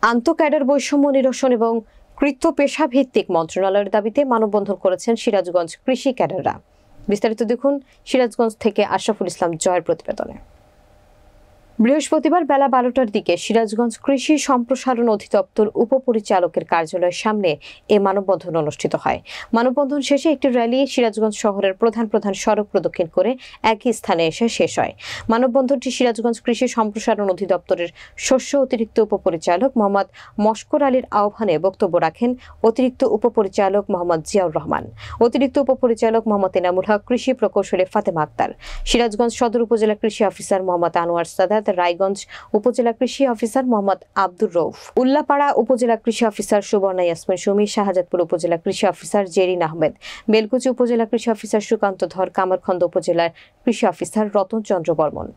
আন্তঃক্যাডার বৈষম্য নিরসন এবং কৃত্য পেশা ভিত্তিক মন্ত্রণালয়ের দাবিতে মানববন্ধন করেছেন সিরাজগঞ্জ কৃষি ক্যাডাররা। বিস্তারিত দেখুন সিরাজগঞ্জ থেকে আশরাফুল ইসলাম জয়ের প্রতিবেদনে। বৃহস্পতিবার বেলা 12টার দিকে সিরাজগঞ্জ কৃষি সম্প্রসারণ অধিদপ্তর উপপরিচালকের কার্যালয়ের সামনে এ মানববন্ধন অনুষ্ঠিত হয়। মানববন্ধন শেষে একটি র্যালি সিরাজগঞ্জ শহরের প্রধান প্রধান সড়ক প্রদক্ষিণ করে একই স্থানে এসে শেষ হয়। মানববন্ধনটি সিরাজগঞ্জ কৃষি সম্প্রসারণ অধিদপ্তরের শস্য অতিরিক্ত উপপরিচালক মোহাম্মদ মশকর আলীর আহ্বানে বক্তব্য রাখেন অতিরিক্ত উপপরিচালক মোহাম্মদ জিয়াউর রহমান, অতিরিক্ত উপপরিচালক মোহাম্মদ এনামুল হক, কৃষি প্রকৌশলী ফাতেমা আক্তার, সিরাজগঞ্জ সদর উপজেলা কৃষি অফিসার মোহাম্মদ আনোয়ার সাদাত, রায়গঞ্জ উপজেলা কৃষি অফিসার মোহাম্মদ আব্দুর রউফ, উল্লাপাড়া উপজেলা কৃষি অফিসার সুবর্ণা ইয়াসমিন সুমি, শাহজাদপুর উপজেলা কৃষি অফিসার জেরিন আহমেদ, বেলকুচি উপজেলা কৃষি অফিসার সুকান্ত ধর, কামারখন্দ উপজেলার কৃষি অফিসার রতন চন্দ্র বর্মন।